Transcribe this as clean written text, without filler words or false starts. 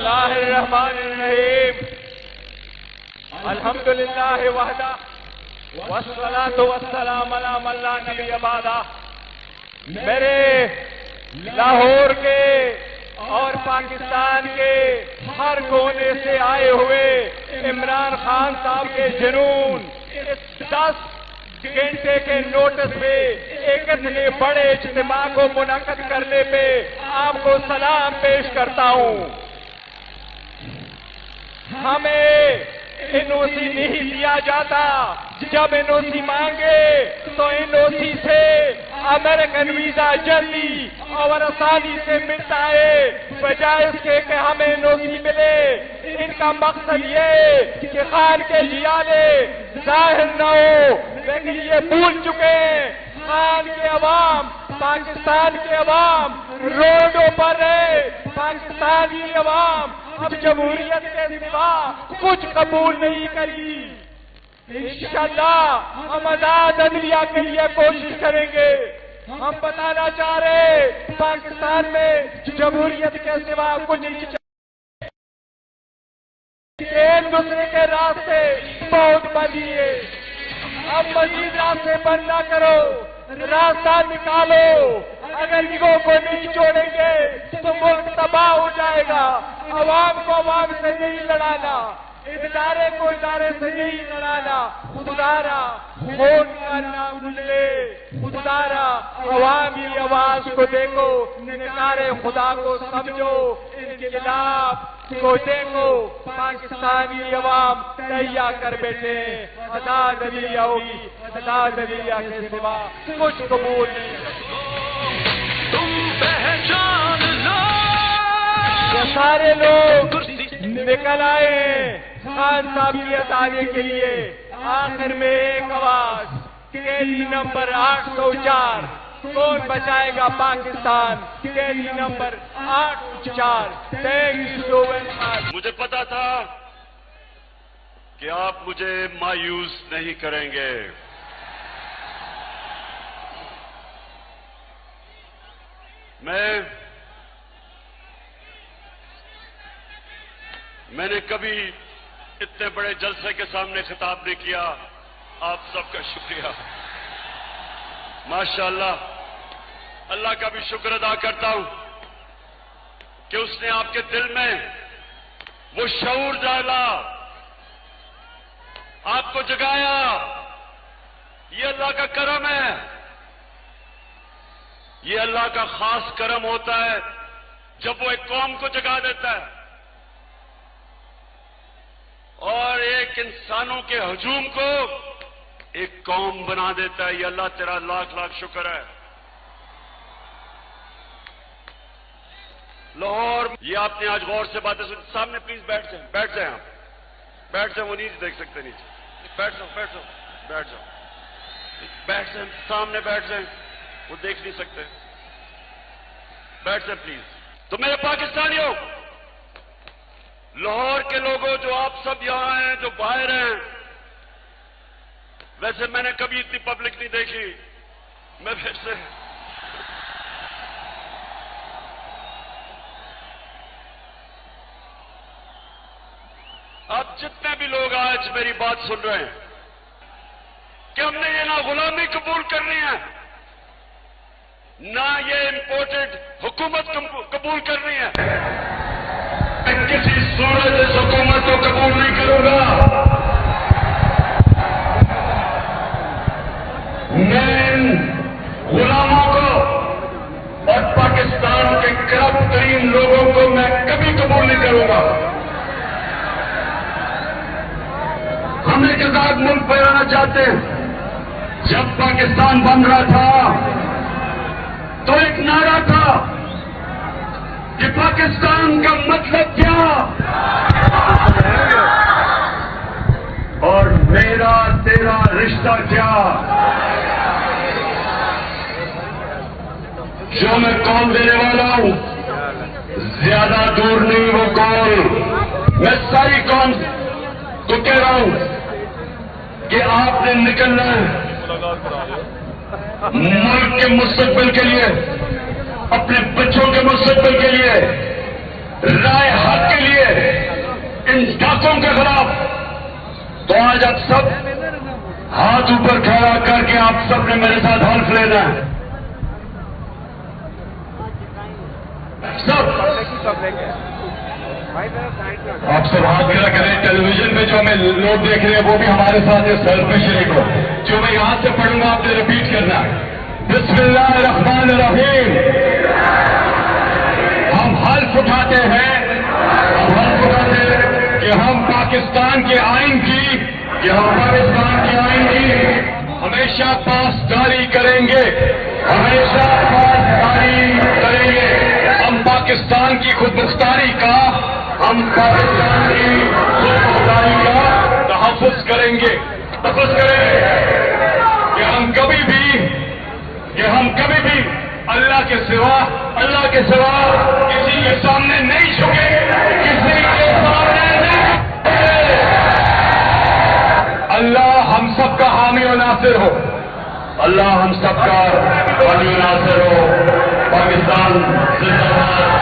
اللہ الرحمن الرحیم الحمدللہ وحدہ والصلاة والسلام علی من لا نبی بعدہ. میرے لاہور کے اور پاکستان کے ہر کونے سے آئے ہوئے عمران خان صاحب کے جنون 10 گھنٹے کے نوٹس پہ ایک اتنے بڑے اجتماع کو منعقد کرنے پہ آپ کو سلام پیش کرتا ہوں. ہمیں این او سی نہیں دیا جاتا. جب این او سی مانگے تو این او سی سے امریکن ویزا جلدی اور آسانی سے ملتا ہے بجائے اس کے کہ ہمیں این او سی ملے. ان کا مقصد یہ کہ خان کے جیالے ظاہر نہ ہو، لیکن یہ بھول چکے ہیں خان کے عوام، پاکستان کے عوام روڈوں پر ہے. پاکستان کی عوام اب جمہوریت کے سوا کچھ قبول نہیں کری. انشاءاللہ ہم آزاد عدلیہ کے لیے کوشش کریں گے. ہم بتانا چاہ رہے پاکستان میں جمہوریت کے سوا کچھ نہیں چاہیے. ایک دوسرے کے راستے بہت بندی ہے. اب مزید راستے بند نہ کرو، راستہ نکالو. اگر انہوں کو نہیں چھوڑیں گے تو ملک تباہ ہو جائے گا. عوام کو عوام سے نہیں لڑانا، ادارے کو ادارے سے نہیں لڑانا. خدارا خون کا نام لے، خدارا عوامی آواز کو دیکھو، نکار خدا کو سمجھو، انقلاب کو دیکھو. پاکستانی عوام تیار کر بیٹھے، آزاد عدلیہ ہوگی. آزاد عدلیہ کے سوا کچھ قبول نہیں. یہ سارے لوگ نکل آئے ہیں خان صاحب کی اطاعت کے لیے. آخر میں ایک آواز، قیدی نمبر 804، کون بچائے گا پاکستان؟ قیدی نمبر 804. تھینک یو سو مچ. مجھے پتا تھا کہ آپ مجھے مایوس نہیں کریں گے. میں نے کبھی اتنے بڑے جلسے کے سامنے خطاب نہیں کیا. آپ سب کا شکریہ. ماشاءاللہ اللہ کا بھی شکر ادا کرتا ہوں کہ اس نے آپ کے دل میں وہ شعور ڈالا، آپ کو جگایا. یہ اللہ کا کرم ہے. یہ اللہ کا خاص کرم ہوتا ہے جب وہ ایک قوم کو جگا دیتا ہے اور ایک انسانوں کے ہجوم کو ایک قوم بنا دیتا ہے. یہ اللہ تیرا لاکھ لاکھ شکر ہے. لاہور، یہ آپ نے آج غور سے باتیں سن. سامنے پلیز بیٹھ جائیں، بیٹھ جائیں. آپ بیٹھ جائیں، وہ نیچے دیکھ سکتے نیچے. بیٹھ جاؤ، بیٹھ جاؤ، بیٹھ جاؤ، بیٹھ جائیں. سامنے بیٹھ جائیں، وہ دیکھ نہیں سکتے. بیٹھ جائیں پلیز. تو میرے پاکستانیوں، لاہور کے لوگوں جو آپ سب یہاں ہیں، جو باہر ہیں، ویسے میں نے کبھی اتنی پبلک نہیں دیکھی. میں پھر سے اب جتنے بھی لوگ آج میری بات سن رہے ہیں کہ ہم نے یہ نہ غلامی قبول کرنی ہے، نہ یہ امپورٹڈ حکومت قبول کرنی ہے. میں کسی صورت اس حکومت کو قبول نہیں کروں گا. میں ان غلاموں کو اور پاکستان کے کرپٹ ترین لوگوں کو میں کبھی قبول نہیں کروں گا. ہم ایک آزاد ملک بنانا چاہتے ہیں. جب پاکستان بن رہا تھا تو ایک نعرہ تھا کہ پاکستان کا مطلب کیا اور میرا تیرا رشتہ کیا. جو میں کال دینے والا ہوں زیادہ دور نہیں. وہ کال میں ساری قوم کو کہہ رہا ہوں کہ آپ نے نکلنا ہے ملک کے مستقبل کے لیے، اپنے بچوں کے مستقبل کے لیے. رائے حق کے لیے ان ڈاکوں کے خلاف، تو آج آپ سب ہاتھ اوپر کھڑا کر کے آپ سب نے میرے ساتھ حلف لینا ہے. سب آپ سب ہاتھ کھڑا کریں. ٹیلی ویژن پہ جو ہمیں لوگ دیکھ رہے ہیں وہ بھی ہمارے ساتھ اس حلف میں شریک ہو. جو میں یہاں سے پڑھوں گا آپ نے ریپیٹ کرنا ہے. بسم اللہ الرحمن الرحیم. ہم حلف اٹھاتے ہیں کہ ہم پاکستان کے آئین کی ہمیشہ پاسداری کریں گے. ہم پاکستان کی خود مختاری کا تحفظ کریں گے. کہ ہم کبھی بھی اللہ کے سوا کسی کے سامنے نہیں جھکے. اللہ ہم سب کا حامی و ناصر ہو. پاکستان زندہ باد.